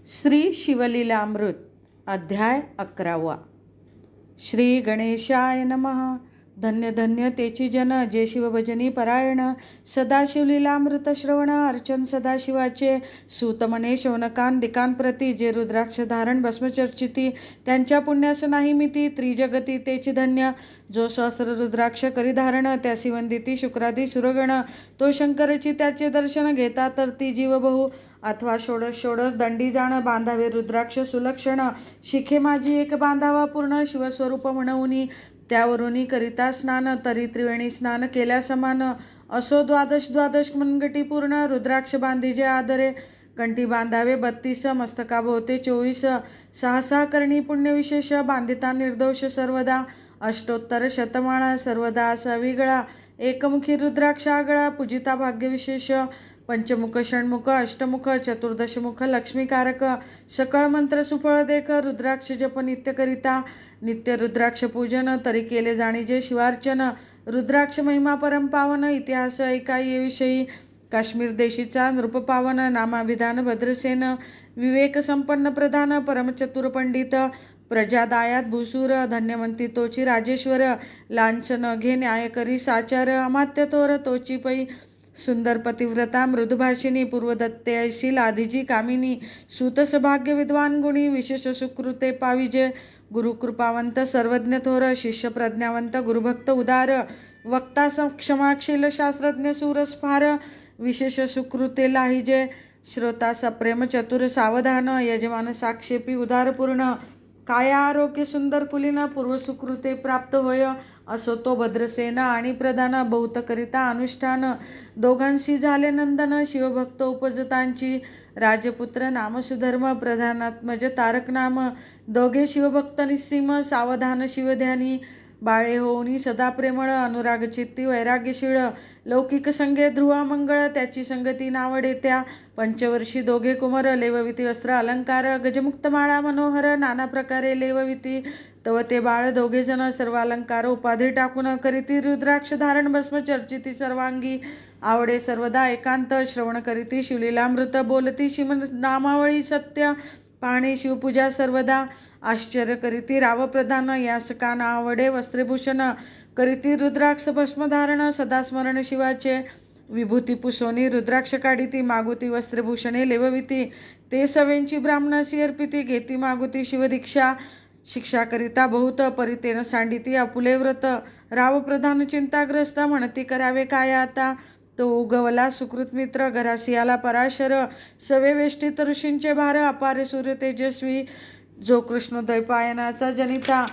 श्री शिवलीलामृत अध्याय 11. श्री गणेशाय नमः. धन्य धन्य तेची जन जे शिवभजनी परायण. सदाशिवलीलामृत श्रवण अर्चन सदाशिवाचे. सूतमने शौनकान प्रती जे रुद्राक्ष धारण भस्मचर्चिती. त्यांच्या पुण्यास नाही मिती त्रिजगती तेची धन्य. जो सहस्र रुद्राक्ष करी धारण त्यासी वंदिती शुक्रादी सुरगण. तो शंकरची त्याचे दर्शन घेता तर ती जीव बहु. अथवा षोडश षोडश दंडी जाण बांधावे रुद्राक्ष सुलक्षण. शिखे माझी एक बांधावा पूर्ण शिवस्वरूप म्हणूनी. त्यावरुनी करिता स्नान तरी त्रिवेणी स्नान केल्या समान. असो द्वादश द्वादश मनगटी पूर्ण रुद्राक्ष बांधीजे आदरे. कंठी बांधावे 32 मस्तकाभोवते 24. सहा करणी पुण्यविशेष बांधिता निर्दोष सर्वदा. अष्टोत्तर शतमाळा सर्वदा असा विगळा. एकमुखी रुद्राक्ष आगळा पूजिता भाग्यविशेष. पंचमुख षण्मुख अष्टमुख चतुर्दशमुख लक्ष्मीकारक. सकळ मंत्र सुफळ देख रुद्राक्ष जप नित्य करिता. नित्य रुद्राक्ष पूजन तरी केले जाणीजे शिवार्चन. रुद्राक्ष महिमा परम पावन इतिहास ऐकाई विषयी. काश्मीर देशीचा नृपपावन नामाभिधान भद्रसेन. विवेक संपन्न प्रधान परमचतुर पंडित. प्रजादायात भूसूर धन्यवंती तोची राजेश्वर. लांछन घे न्याय करी साचार अमात्य थोर तोची पै. सुंदर पतिव्रता मृदुभाषिणी पूर्वदत्ते ऐशी लाधीजी कामिनी. सूतस भाग्य विद्वान गुणी विशेष सुकृते पाविजे. गुरुकृपावंत सर्वज्ञ थोर शिष्य प्रज्ञावंत गुरुभक्त उदार. वक्ता क्षमाशील शास्त्रज्ञ सूरस्फार. विशेष सुकृते लाहिजे. श्रोता सप्रेम चतुर सावधान. यजमान साक्षेपी उदारपूर्ण. काया आरोग्य सुंदर कुलीन पूर्व सुकृते प्राप्त होय. असो तो भद्रसेन आणि प्रधान बहुत करिता अनुष्ठान. दोघांशी झाले नंदन शिवभक्त उपजतांची. राजपुत्र नाम सुधर्म प्रधानात्मज तारक नाम. दोघे शिवभक्त निस्सीम सावधान शिवध्यानी. बाळे होऊनी सदा प्रेमळ अनुराग चित्ती वैराग्यशीळ. लौकिक संगे ध्रुवा मंगळ त्याची संगती नावडे त्या. पंचवर्षी दोघे कुमार लेवविती वस्त्र अलंकार. गजमुक्त माळा मनोहर नाना प्रकारे लेवविती. तव ते बाळ दोघे जण सर्व अलंकार उपाधी टाकून करीती रुद्राक्ष धारण भस्म चर्चिती सर्वांगी. आवडे सर्वदा एकांत श्रवण करीती शिवलीलामृत बोलती शिव नामावळी सत्य. पाहणे शिवपूजा सर्वदा. आश्चर्य करीती रावप्रधान यास कान आवडे वस्त्रेभूषण. करीती रुद्राक्ष भस्मधारण सदा स्मरण शिवाचे. विभूती पुसोनी रुद्राक्ष काढिती मागुती वस्त्रेभूषणे लेवविती. ते सवेंची ब्राह्मणासी अर्पिती घेती मागुती शिवदीक्षा. शिक्षा करिता बहुत परितेन सांडिती आपुले व्रत. रावप्रधान चिंताग्रस्त म्हणती करावे काय आता. तो उगवला सुकृत मित्र घरासी आला पराशर. सवे वेष्टीत ऋषींचे भार अपारे सूर्य तेजस्वी. जो कृष्णोद्वैपायनाचा जनिता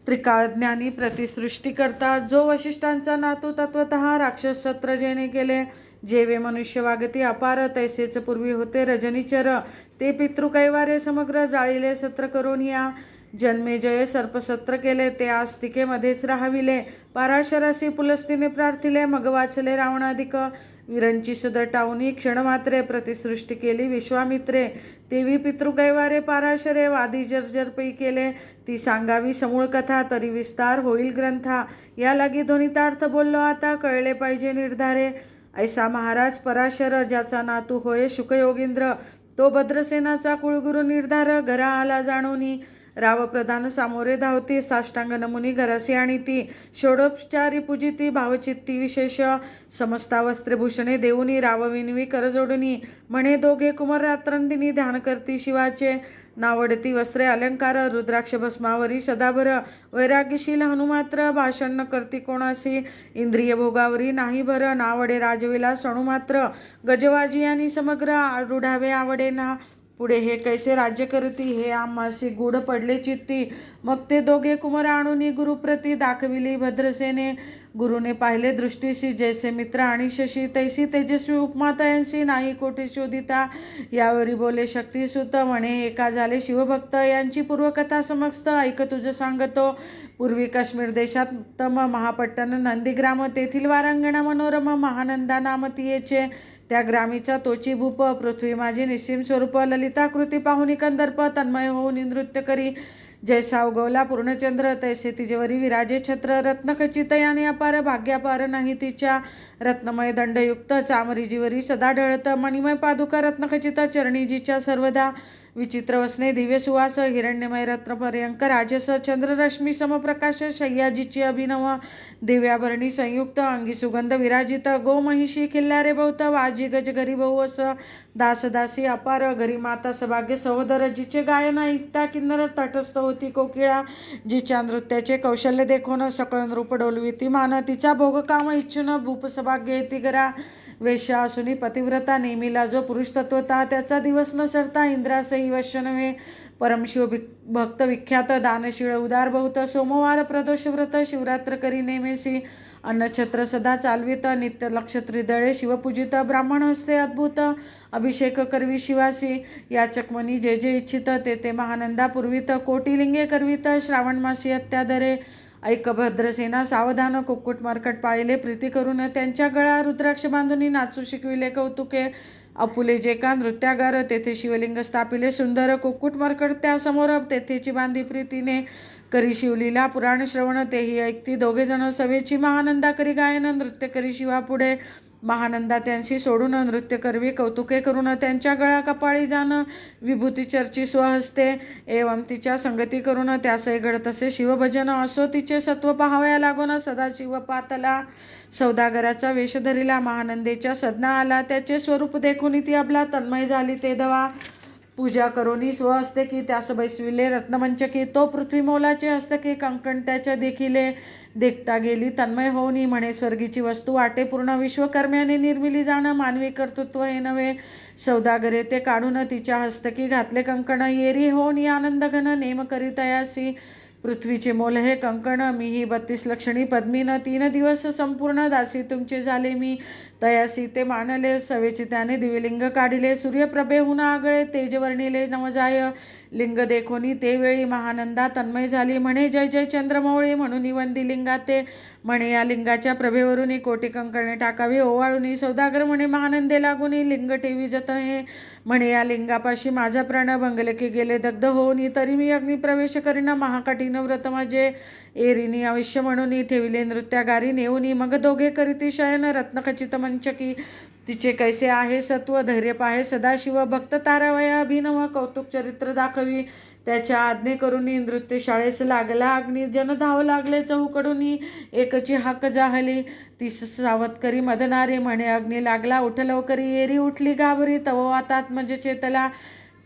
त्रिकाळज्ञानी प्रतिसृष्टी करता. जो वशिष्ठांचा नातू तत्वतः राक्षस सत्र जेने केले. जेवे मनुष्य वागती अपार तैसेच पूर्वी होते रजनीचर. ते पितृकैवारे समग्र जाळीले सत्र करून या. जन्मेजय सर्पसत्र केले ते आस्तिके मध्येच राहाविले. पराशरासी पुलस्तीने प्रार्थिले मग वाचले रावणाधिक. वीरांची सदटावनी क्षणमात्रे प्रतिसृष्टी केली विश्वामित्रे. तेवी पितृकैवारे पराशरे वादी जर्जर पै केले. ती सांगावी समूळ कथा तरी विस्तार होईल ग्रंथा. या लागी ध्वनितार्थ बोललो आता कळले पाहिजे निर्धारे. ऐसा महाराज पराशर ज्याचा नातू होय शुकयोगींद्र. तो भद्रसेनाचा कुळगुरु निर्धार घरा आला जाणोनी. रावप्रधान सामोरे धावती साष्टांग नमुनी घरासी आणीती. षोडोपचारी पूजिती भावचित्ती विशेष. समस्ता वस्त्रेभूषणे देऊनी रावविनवी करजोडुनी. म्हणे दोघे कुमार रात्रंदिनी ध्यान करती शिवाचे. नावडती वस्त्रे अलंकार रुद्राक्ष भस्मावरी सदाभर. वैराग्यशील हनुमात्र भाषण न करती कोणासी. इंद्रिय भोगावरी नाही भर नावडे राजविलास अणुमात्र. गजवाजी आणि समग्र आरूढावे आवडे ना. पुढे हे कैसे राज्य करती हे आम्हासी गूढ पडले चित्ती. मग ते दोघे कुमार आणूनी गुरुप्रती दाखविली भद्रसेने. गुरुने पाहिले दृष्टीशी जैसे मित्र आणि शशी. तैसी तेजस्वी उपमा तयांसी नाही कोटी शोधिता. यावरी बोले शक्तिसुत म्हणे एका झाले शिवभक्त. यांची पूर्वकथा समस्त ऐक तुझ सांगतो. पूर्वी काश्मीर देशात तम महापट्टण नंदीग्राम. तेथील वारांगणा मनोरम महानंदा नाम तियेचे. त्या ग्रामीचा तोची भूप. पृथ्वी माझी निस्सीम स्वरूप. ललिताकृती पाहुनी कंदर्प तन्मय होऊन नृत्य करी. जैसा उगवला पूर्णचंद्र तैसे तिजेवरी विराजे छत्र, रत्नखचित याने अपार भाग्यापार नाही तिच्या, रत्नमय दंडयुक्त चामरी जीवरी सदा ढळत, मणिमय पादुका रत्नखचित चरणी जिच्या सर्वदा, विचित्र वसने दिव्य सुवास हिरण्यमय रत्नपर्यंक राजस, चंद्ररश्मी समप्रकाश शय्याजीची अभिनव, दिव्याभरणी संयुक्त अंगी सुगंध विराजित, गोमहिषी खिल्लारे बहुत वाजी गज घरी बहुवस, दासदासी अपार घरी माता सभाग्य सहोदर, जिचे गायन ऐकता किन्नर तटस्थ होती कोकिळा, जिच्या नृत्याचे कौशल्य देखून सकळ नृप डोलविती मान, तिचा भोग काम इच्छुन भूप सभाग्य येती घरा, वेश्या असूनी पतिव्रता नेमीला जो पुरुष तत्वता, त्याचा दिवस न सरता इंद्रासही वश्य नव्हे, परमशिव भक्त विख्यात दानशीळ उदार बहुत, सोमवार प्रदोष व्रत शिवरात्र करी नेमेसी, अन्नछत्र सदा चालवित नित्य लक्ष त्रिदळे शिवपूजित, ब्राह्मण हस्ते अद्भुत अभिषेक करवी शिवासी, याचक मनी जे जे इच्छित ते ते महानंदा पूर्वित, कोटिलिंगे करवित श्रावण मासी अत्यादरे, ऐक भद्रसेना सावधान कुक्कुट मरकट पाळिले प्रीती करून, त्यांच्या गळा रुद्राक्ष बांधून नाचू शिकविले कौतुके, अपुले जे का नृत्यागार तेथे शिवलिंग स्थापिले सुंदर, कुक्कुट मरकट त्यासमोर तेथेची बांधी प्रीतीने, करी शिवलीला पुराण श्रवण तेही ऐकती दोघे जण सभेची, महानंदा करी गायन नृत्य करी शिवापुढे, महानंदा त्यांशी सोडून नृत्य करवी कौतुके करून, त्यांच्या गळा कपाळी जाण विभूती चर्ची स्वहस्ते, एवं तिच्या संगती करून त्यासही घडतसे शिवभजन, असो तिचे सत्व पाहावया लागून सदाशिव पातला, सौदागराचा वेश धरिला महानंदेच्या सदना आला, त्याचे स्वरूप देखून ती अबला तन्मय झाली ते दवा, पूजा करोनी स्वहस्ते की त्यास बैसविले रत्नमंचकी, तो पृथ्वी मोलाचे हस्तके कंकण त्याच्या देखिले, देखता गेली तन्मय होऊनी म्हणे स्वर्गीची वस्तू वाटे पूर्ण, विश्वकर्म्याने निर्मिली जाणं मानवी कर्तृत्व हे नव्हे, सौदागरे ते काढून तिच्या हस्तकी घातले कंकण, येरी होऊन आनंद घन नेम करी तयासी, पृथ्वीचे मोल हे कंकण मीही 32 लक्षणी पद्मीन, 3 दिवस संपूर्ण दासी तुमचे झाले मी, तयासी ते मानले सवेची त्याने दिव्यलिंग काढिले, सूर्यप्रभेहून आगळे तेज वर्णिले नवजाय, लिंग देखोनी ते वेळी महानंदा तन्मय झाली, म्हणे जय जय चंद्रमौळी म्हणून वंदी लिंगाते, म्हणे या लिंगाच्या प्रभेवरून कोटी कंकणे टाकावी ओवाळून, सौदागर म्हणे महानंदे लागून लिंग ठेवी जतन हे, म्हणे या लिंगापाशी माझा प्राण भंगले की गेले दग्ध होऊन, तरी मी अग्नी प्रवेश करीन महाकठीण व्रत माझे, एरिनी अवश्य म्हणून ठेविले नृत्यागारी नेऊनी, मग दोघे करीती शयन रत्नखचित मंचकी, तिचे कैसे आहे सत्व धैर्य पाहे सदाशिव, भक्त तारावया अभिनव कौतुक चरित्र दाखवी, त्याच्या आज्ञे करून नृत्य शाळेस लागला अग्नी, जन धाव लागले चहूकडून एकची हाक जाहली, तीस सावतकरी मदनारे म्हणे अग्नी लागला उठ लवकरी, एरी उठली घाबरी तव वातात म्हणजे चेतला,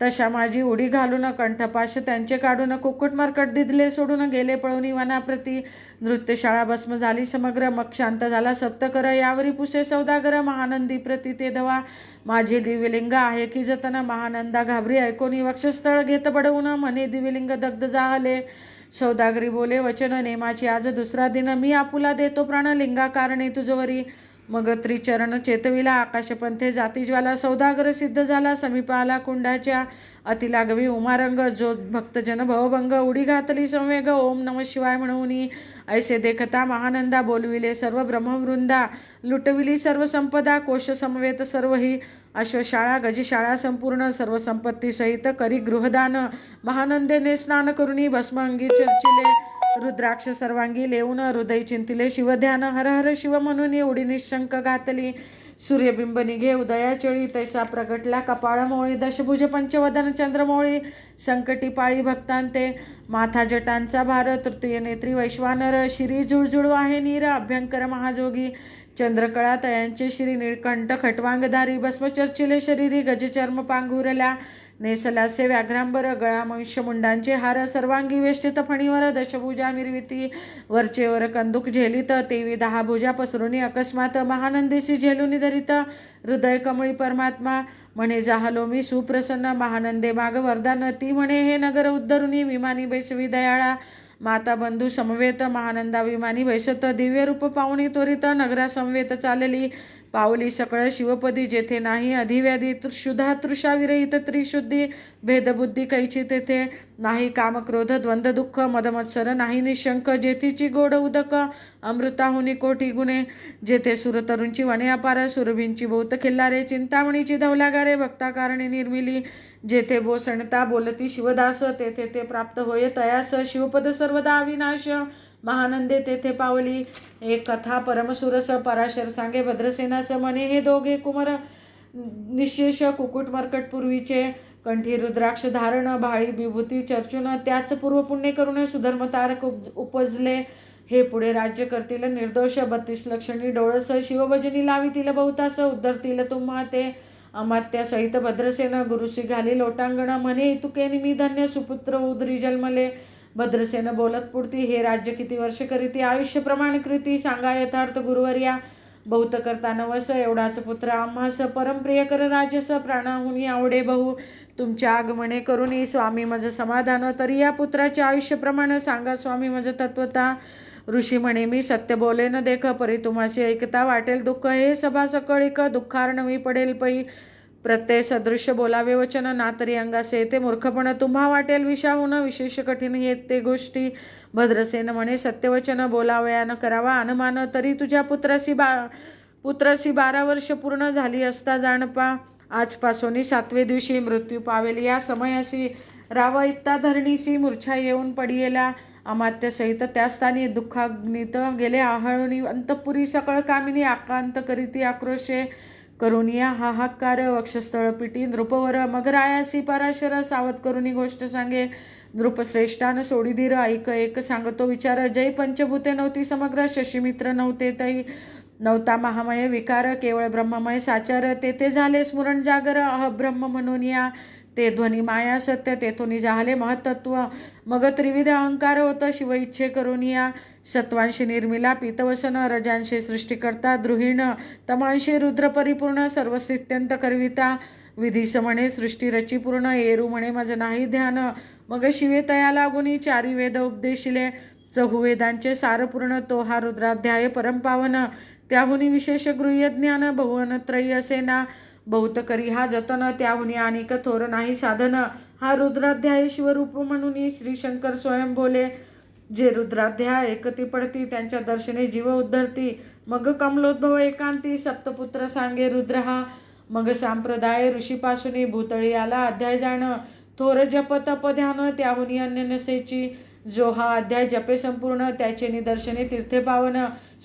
तशा माझी उडी घालून कंठपाश त्यांचे काढून, कुक्कुट मरकट दिदले सोडून गेले पळून वनाप्रती, नृत्यशाळा भस्म झाली समग्र, मग शांत झाला सप्तकर, यावरी पुसे सौदागर महानंदी प्रती ते धवा, माझे दिव्यलिंग आहे की जतन, महानंदा घाबरी ऐकोनी वक्षस्थळ घेत बडवून, म्हणे दिव्यलिंग दग्ध जाहले, सौदागरी बोले वचन नेमाची आज दुसरा दिन, मी आपुला देतो प्राण लिंगा कारणे तुझवरी, मग त्रिचरण चेतविला आकाशपंथे जातीज्वाला, सौदागर सिद्ध झाला समीप आला कुंडाच्या, अति लागवी उमारंग जो भक्तजन भवभंग, उडी घातली संवेग ओम नम शिवाय म्हणून, ऐसे देखता महानंदा बोलविले सर्व ब्रह्मवृंदा, लुटविली सर्व संपदा कोश समवेत सर्व ही, अश्वशाळा गजशाळा संपूर्ण सर्व संपत्ती सहित करी गृहदान, महानंदेने स्नान करुणी भस्म अंगी चर्चिले, रुद्राक्ष सर्वांगी लेऊन हृदय चिंतिले शिवध्यान, हर हर शिव म्हणून उडी निशंक घातली, सूर्यबिंब निघे उदयाचळी तैसा प्रगटला कपाळमोळी, दशभुज पंचवदन चंद्रमौळी संकटी पाळी भक्तांते, माथा जटांचा भार तृतीय नेत्री वैश्वानर, शिरी झुळझुळ आहे नीर अभ्यंकर महाजोगी, चंद्रकळा तयांचे श्री निळकंठ खटवांगधारी, भस्म चर्चिले शरीरी गजचर्म पांघुरला, नेसलासे व्याघ्रांबर गळा मुंडांचे हार, सर्वांगी वेष्टित फणीवर दशभुजा मिरविती, वरचेवर कंदुक झेलित तेवी 10 भुजा पसरुनी अकस्मात, महानंदेशी झेलुनी धरित हृदय कमळी परमात्मा, म्हणे जाहलो मी सुप्रसन्न, महानंदे माग वरदान, ती म्हणे हे नगर उद्धरुनी विमानी बैसवी दयाळा, माता बंधू समवेत महानंदा विमानी बैसत, दिव्य रूप पाहुणी त्वरित नगरा समवेत चालली, पावली सकळ शिवपदी, जेथे नाही अधिव्याधी क्षुधा तृषा विरहित त्रिशुद्धी, भेदबुद्धी कैची तेथे नाही काम क्रोध द्वंद्व दुःख मदमत्सर नाही निशंक, जेथीची गोड उदक अमृताहुनी कोटी गुणे, जेथे सुरतरूंची वने अपार सुरभींची बहुत खिल्लारे, चिंतामणीची धवलागारे भक्ता कारणे निर्मिली, जेथे बोसणता बोलती शिवदास तेथे ते प्राप्त होय तयास, शिवपद सर्वदा अविनाश महानंदे तेथे पावली, एक कथा परमसुरस पराशर सांगे भद्रसेनास, म्हणे हे दोघे कुमार निशेष कुकुट मर्कट पूर्वीचे, कंठी रुद्राक्ष धारण भाळी विभूती चर्चून, त्याच पूर्व पुण्य करून सुधर्म तारक उपजले, हे पुढे राज्य करतील निर्दोष 32 लक्षणी डोळस, शिवभजनी लावितील बहुतास, उद्धरतील तुम्हा ते अमात्या सहित भद्रसेन, गुरुसी घाली लोटांगण, म्हणे इतुके निमी धन्य सुपुत्र उदरी जन्मले, भद्रसेन बोलत पुढती, हे राज्य किती वर्ष करीती आयुष्य प्रमाण कृती, सांगा यथार्थ गुरुवर्या, बहुत करता नवस एवढाच पुत्र आम्हास, परमप्रिय कर राजस प्राणाहुनी आवडे बहु, तुमच्या आगमने करुणी स्वामी मज समाधान, तरी या पुत्राचे आयुष्य प्रमाण सांगा स्वामी मज तत्वता, ऋषी म्हणे मी सत्य बोले न देख, परी तुम्हाशी ऐकता वाटेल दुःख, हे सभा सकळिक दुःखार्णवी पडेल पै, प्रत्यय सदृश्य बोलावे वचन, ना तरी अंगासे येते मूर्खपण, तुम्हा वाटेल विषाहून विशेष कठीण हे ते गोष्टी, भद्रसेन म्हणे सत्यवचन बोलावया न करावा अनुमान, तरी तुझ्या पुत्रासी 12 वर्ष पूर्ण झाली असता जाणपा, आजपासून 7वे दिवशी मृत्यू पावेल, या समयासी रावा इत्ता धरणीसी मूर्छा येऊन पडियेला, अमात्य सहित त्या स्थानी दुःखाग्नीत गेले आहळणी, अंतपुरी सकळ कामिनी आकांत करीती आक्रोशे, करुनिया हाहाकार वक्षस्थळ पिटी नृपवर, मग रायासी पराशर सावध करुनी गोष्ट सांगे, नृपश्रेष्ठान सोडी धीर ऐक एक सांगतो विचार, जय पंचभूते नव्हती समग्र शशीमित्र नव्हते तै, नव्हता महामय विकार केवळ ब्रह्ममय साचार, तेथे झाले स्मरण जागर अहब्रह्म म्हणून या, ते ध्वनी माया सत्य तेथून जाहले महत्त्व, मग त्रिविध अहंकार होत शिव इच्छे करून या, सत्वांशी निर्मिला पीतवसन रजांशी सृष्टीकर्ता द्रुहीण, तमांशी रुद्र परिपूर्ण सर्वसित्यंत करविता, विधीस म्हणे सृष्टी रची पूर्ण येरू म्हणे मज नाही ध्यान, मग शिवे तया लागुनी 4 वेद उपदेशिले, 4 वेदांचे सारपूर्ण तो हा रुद्राध्याय परमपावन, त्याहुनी विशेष गृह्य ज्ञान बहुवन त्रयी असेना, बहुत करी हा जतन त्याहुनी अनेक थोर नाही साधन, हा रुद्राध्याय शिवरूप म्हणून श्री शंकर स्वयं बोले, जे रुद्राध्याय एकती पडती त्यांच्या दर्शने जीव उद्धरती, मग कमलोद्भव एकांती सप्तपुत्र सांगे रुद्र हा, मग संप्रदाय ऋषीपासून भूतळी आला अध्याय जाण, थोर जप तप ध्यान त्याहुनी अन्य नसेची, जो हा अध्याय जपे संपूर्ण त्याचे निदर्शने तीर्थे पावन,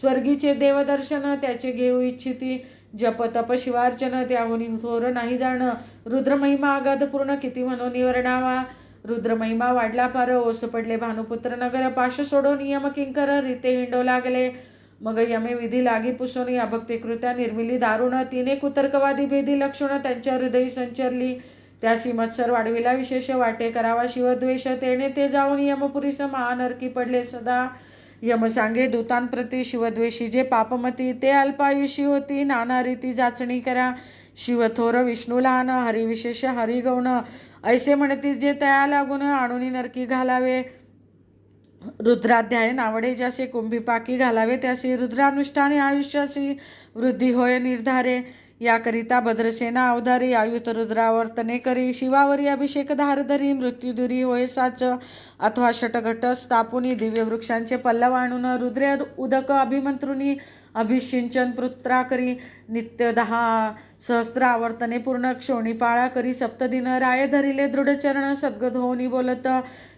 स्वर्गीचे देवदर्शन त्याचे घेऊ इच्छिती, जप तप शिवार्चन त्याहुनी थोर नाही जाण, रुद्रमहिमा अगाध पूर्ण किती म्हणून निवर्णावा, रुद्रमहिमा वाढला फार ओस पडले भानुपुत्र नगर, पाश सोडो नियम किंकर रीते हिंडो लागले, मग यमे विधी लागी पुसोनी अभक्तिकृत्या निर्मिली दारुण, तिने कुतर्कवादी भेदी लक्षण त्यांच्या हृदयी संचरली, त्यासी मत्सर वाढविला विशेष वाटे करावा शिवद्वेष, तेने ते जाऊन यमपुरीस महानरकी पडले सदा, यम सांगे दूतांप्रती शिवद्वेषी जे पापमती, ते अल्पायुषी होती नाना रीती जाचणी करा, शिवथोर विष्णू लहान हरिविशेष हरिगौण, ऐसे म्हणती जे तया लागून आणूनी नरकी घालावे, रुद्राध्याय नावडे ज्यासे कुंभीपाकी घालावे, त्यासी रुद्रानुष्ठाने आयुष्यासी वृद्धी होय निर्धारे, याकरिता भद्रसेना अवधारी आयुत रुद्रावर्तने करी, शिवावरी अभिषेक धारधरी मृत्युदुरी होय साच, अथवा षटघट स्थापुनी दिव्य वृक्षांचे पल्लव आणून, रुद्र उदक अभिमंत्रुनी अभिषिंचन पुत्रा करी, नित्य 10 सहस्त्र आवर्तने पूर्ण क्षोणीपाळा करी, सप्तदिन राय धरिले दृढचरण सद्गत होऊनी बोलत,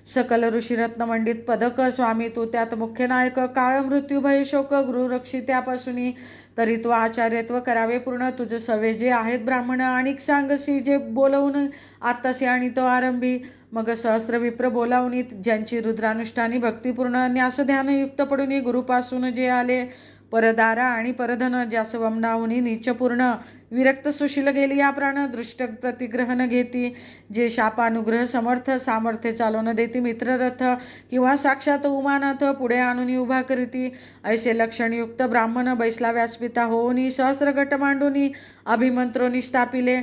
सकल ऋषीरत्न मंडित पदक स्वामी तू त्यात मुख्य नायक, काळ मृत्यू भय शोक गृहरक्षी त्यापासूनी, तरी तो आचार्यत्व करावे पूर्ण, तुझ सवे जे आहेत ब्राह्मण आणिक सांगसी, जे बोलवून आत्तासी आणि तो आरंभी, मग सहस्त्र विप्र बोलावून ज्यांची रुद्रानुष्ठानी भक्तिपूर्ण, न्यास ध्यानयुक्त पडून गुरुपासून जे आले, परदारा आणि परधन ज्यास वमनाहुनी नीचपूर्ण, विरक्त सुशील गेली या प्राण दृष्ट प्रतिग्रहण घेती, जे शापानुग्रह समर्थ सामर्थ्य चालवून देती मित्ररथ, किंवा साक्षात उमानाथ पुढे आणून उभा करीती, ऐसे लक्षणयुक्त ब्राह्मण बैसला व्यासपिता होऊनी सहस्त्र गट मांडूनी अभिमंत्रोनी स्थापिले,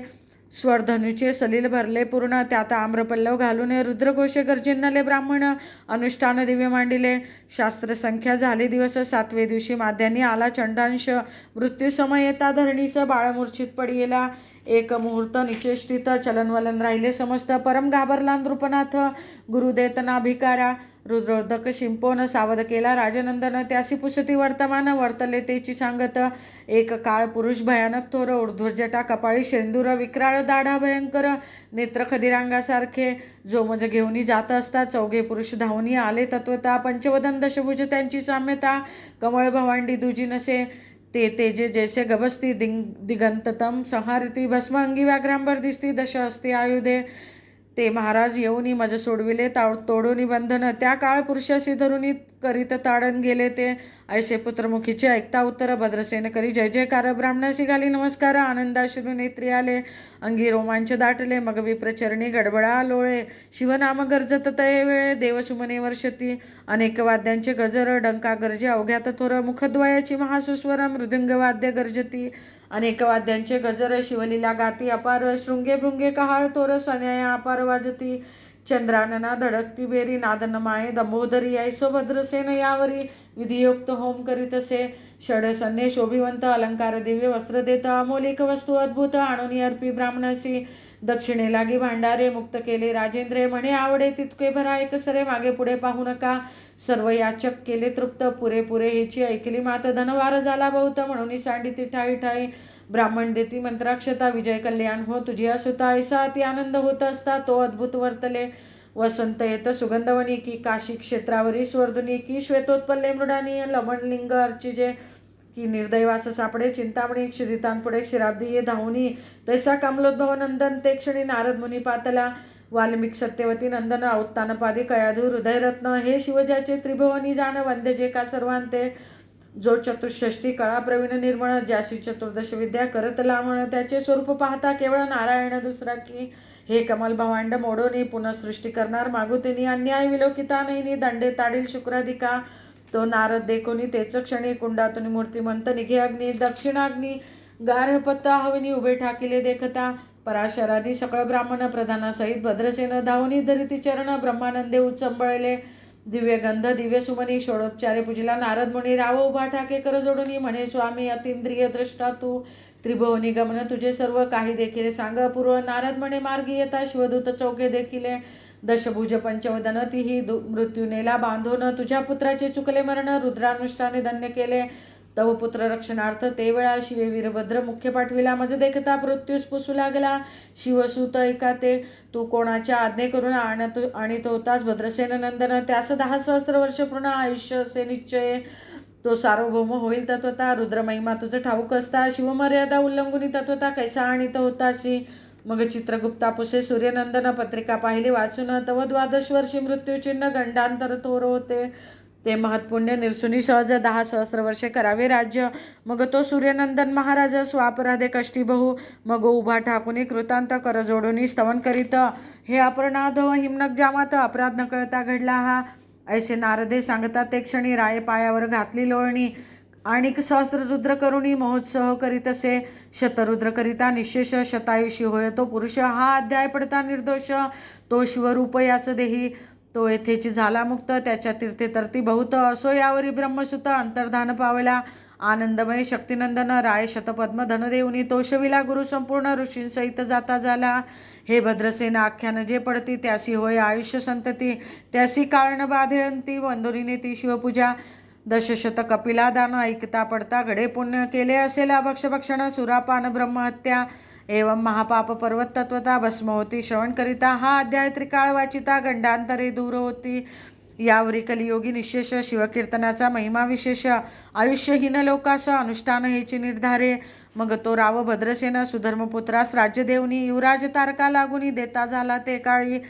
स्वरधनुचे सलील भरले पूर्ण, त्यात आम्रपल्लव घालून रुद्रघोषे गर्जिन्नले ब्राह्मण. अनुष्ठान दिव्य मांडिले, शास्त्रसंख्या झाली दिवस. 7वे दिवशी माध्यानी आला चंडांश, मृत्यू समय येता धरणीस. बाळ मूर्छित पडियेला, एक मुहूर्त निचेष्टित. चलनवलन राहिले समस्त, परम घाबरला नृपनाथ. गुरु देतना भिकारा, रुद्रोदक शिंपोन. सावध केला राजनंदन, त्यासी पुसती वर्तमान. वर्तले तेची सांगत, एक काळ पुरुष भयानक थोर. ऊर्ध्वजटा कपाळी शेंदूर, विक्राळ दाढा भयंकर. नेत्र खदिरांगासारखे, जोमज घेऊनी जात असता. 4घे पुरुष धावून आले तत्वता. पंचवदन दशभुज त्यांची साम्यता. कमळ भवांडी दुजी नसे, ते तेजे जैसे गबस्ती. दिगंततम संहारिती, भस्म अंगी व्याघ्रांबर दिसती. दशहस्ती आयुधे, ते महाराज येऊनी मज सोडविले. तोडोनी बंधन, त्या काळ पुरुषाशी धरुनी करीत ताडण गेले ते. ऐसे पुत्रमुखीचे ऐकता उत्तर, भद्रसेन करी जय जयकार. ब्राह्मणाशी घाली नमस्कार, आनंदाश्रू नेत्री आले. अंगी रोमांच दाटले, मग विप्रचरणी गडबडा लोळे. शिवनाम गरजत तये वेळे, देवसुमने वर्षती. अनेक वाद्यांचे गजर, डंका गरजे अवघ्यात थोर. मुखद्वयाची महासुस्वर, मृदुंग वाद्य गर्जती. अनेक वाद्यांचे गजर, शिवलीला गाती अपार. शृंगे भृंगे कहाळ तोर, सन्याया अपार वाजती. चंद्रानना धडकती बेरी, नादन माये दंबोदरी. ऐसो भद्रसेन यावरी, विधियुक्त होम करीतसे. षडसन्ने शोभिवंत, अलंकार दिव्य वस्त्र देत. अमोलिक वस्तू अद्भुत, आणून अर्पी ब्राह्मणासी. दक्षिणे लागी भांडारे, मुक्त केले राजेंद्रे. म्हणे आवडे तितके भरा एकसरे, मागे पुढे पाहू नका. सर्व याचक केले तृप्त, पुरेपुरे हेची ऐकली मात. धनवार झाला बहुत, म्हणून सांडिती ठाई ठाई. ब्राह्मण देती मंत्राक्षता, विजय कल्याण हो तुझी असुता. ऐसा अति आनंद होत असता, तो अद्भुत वर्तले. वसंत येत सुगंधवनी, की काशी क्षेत्रावरी स्वर्धुनी. की श्वेतोत्पल्ले मृडानी, लमणलिंग अर्चिजे. की निर्दैवास सापडे चिंतामणी. क्षुदितांपुढे क्षीराब्दी ये धावुनी. तैसा कमलोद्भव नंदन, ते क्षणी नारद मुनी पातला. वाल्मिक सत्यवती नंदन, उत्तानपादी कयाधू हृदयरत्न. हे शिवजाचे त्रिभुवनी जाण, वंद्य जे का सर्वांते. जो चतुष्षष्टी कळा प्रवीण निर्मळ, ज्याशी चतुर्दश विद्या करत लावण. त्याचे स्वरूप पाहता केवळ नारायण दुसरा की. हे कमल भवांड मोडोनी, पुनःसृष्टी करणार मागुतिनी. अन्याय विलोकिता नैनी, दंडे ताडील शुक्राधिका. तो नारद देखोनी तेच क्षणी, कुंडातून मूर्तिमंत निघे अग्नी. दक्षिणाग्नी गार्हपत्ता हविनी, उभे ठाकिले देखता. पराशरादी सकळ ब्राह्मण, प्रधानासहित भद्रसेन. धावनी धरिती चरण, ब्रह्मानंदे उचंबळले. दिव्य गंध दिव्य सुमनी, षोडोपचारे पूजिला नारद मुनी. राव उभा ठाके कर जोडूनी, म्हणे स्वामी अतींद्रिय द्रष्टा तू. त्रिभुवनी गमन तुझे सर्व, काही देखील सांग पूर्व. नारद म्हणे मार्गी येता, शिवदूत 4घे देखिले. दशभुज पंचवदन, तीही मृत्यू नेला बांधून. तुझ्या पुत्राचे चुकले मरण, रुद्रानुष्ठाने धन्य केले. तव पुत्र रक्षणार्थ ते वेळा, शिवे वीरभद्र मुख्य पाठविला. मज देखता मृत्यूस पुसू लागला. शिवसूत ऐका ते, तू कोणाच्या आज्ञे करून आणीत होतास भद्रसेन नंदन. त्यास 10 सहस्र वर्ष पूर्ण आयुष्य असे निश्चय. तो सार्वभौम होईल तत्वता, रुद्रमहिमा तुझं ठाऊक असता. शिवमर्यादा उल्लंघुनी तत्वता, कैसा आणीत होताशी. मग चित्रगुप्ता पुसे सूर्यनंदन, पत्रिका पाहिली वाचून. तव 12 वर्षी मृत्यूचिन्ह, गंडांतर थोर होते. ते महत्पुण्य निरसुनी सहज, 10 सहस्र वर्षे करावे राज्य. मग तो सूर्यनंदन महाराज, स्वापराधे कष्टी बहु. मग उभा ठाकुनी कृतांत, कर जोडूनी स्तवन करीत. हे अपराध हिमनक जामात, अपराध न कळता घडला हा. ऐसे नारदे सांगतात ते क्षणी, राये पायावर घातली लोळणी. आणिक सहस्र रुद्र करुणी, महोत्सव करीत असे. शतरुद्र करिता निशेष, शतायुषी होय तो पुरुष. हा अध्याय पडता निर्दोष, तो शिवरूप याच देही. तो येथेची झाला मुक्त, त्याच्या तीर्थे तरती बहुत. असो यावरी ब्रह्मसुत, अंतर्धान पावला. आनंदमय शक्तिनंदन, राय शतपद्म धन देऊनी. तोषविला गुरु संपूर्ण, ऋषींसहित जाता झाला. हे भद्रसेन आख्यान जे पडती, त्यासी होय आयुष्य संतती. त्यासी काळण बाधयंती, वंदोरीने ती शिवपूजा. दशशत कपिला दान, ऐकता पडता घडे पुण्य. केले असेला भक्षभक्षण, सुरापान ब्रह्महत्या. एवं महापाप पर्वत तत्वता, भस्म होती श्रवण करिता. हा अध्याय त्रिकाळ वाचिता, गंडांतरे दूर होती. यावरी कलियोगी निशेष, शिवकीर्तनाचा महिमा विशेष. आयुष्यहीन लोकास अनुष्ठान हेची निर्धारे. मग तो राव भद्रसेन, सुधर्मपुत्रास राज्य देऊनी. युवराज तारका लागुनी, देता झाला ते काळी.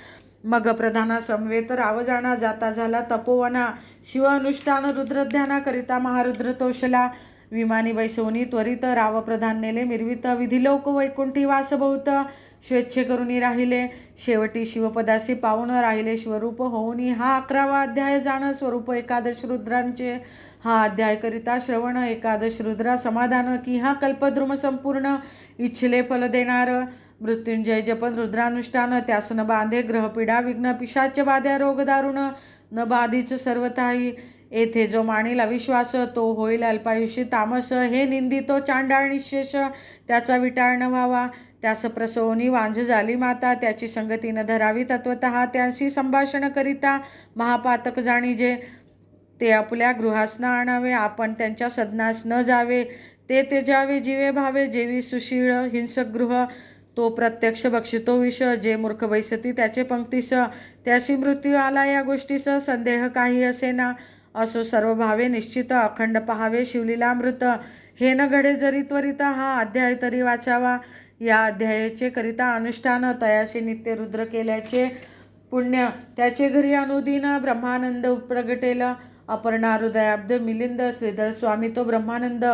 मग प्रधाना समवेत राव जाणा, जाता झाला तपोवना. शिव अनुष्ठान रुद्रध्याना करिता, महारुद्र तोषला. विमानी बैसवनी त्वरित, राव प्रधान नेले मिरवित. विधिलोक वैकुंठी वास बहुत, स्वेच्छे करुनी राहिले. शेवटी शिवपदासी पावून, राहिले शिवरूप होऊनी. हा 11वा अध्याय जाण, स्वरूप एकादश रुद्रांचे. हा अध्याय करिता श्रवण, एकादश रुद्रा समाधान. की हा कल्पद्रुम संपूर्ण, इच्छिले फल देणार. मृत्युंजय जपन रुद्रानुष्ठान त्यास न बांधे ग्रहपीडा विघ्न पिशाच बाध्या रोग दारुण न बाधीच सर्वताही येथे जो मानिला विश्वास तो होईल अल्पायुषी तामस हे निंदितो चांडाळ निशेष त्याचा विटाळ न व्हावा त्यास प्रसवनी वांझ झाली माता त्याची संगती न धरावी तत्वतः त्यांशी संभाषण करिता महापातक जाणीजे ते आपल्या गृहास न आणावे आपण त्यांच्या सदनास न जावे ते त्याजावे जीवे भावे जेवी सुशीळ हिंसक गृह तो प्रत्यक्ष बक्षितो विष जे मूर्ख बैसती त्याचे पंक्तीस त्याशी मृत्यू आला या गोष्टीस संदेह काही असेना असो सर्व भावे निश्चित अखंड पहावे शिवलीलामृत हे न घडे जरी त्वरित हा अध्याय तरी वाचावा या अध्यायाचे करिता अनुष्ठान तयाशी नित्य रुद्र केल्याचे पुण्य त्याचे घरी अनुदिन ब्रह्मानंद प्रगटेल अपर्णा हृदयाब्द मिलिंद श्रीधर स्वामी तो ब्रह्मानंद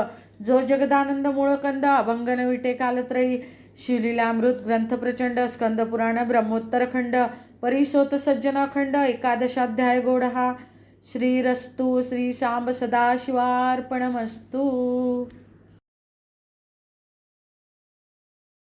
जो जगदानंद मूळकंद अभंगन विटे कालत्रयी शिवलीलामृत ग्रंथ प्रचंड स्कंद पुराण ब्रह्मोत्तर खंड परिसोत सज्जन अखंड एकादशाध्याय गोड हा श्रीरस्तु श्री शांब सदाशिवार्पणमस्तु।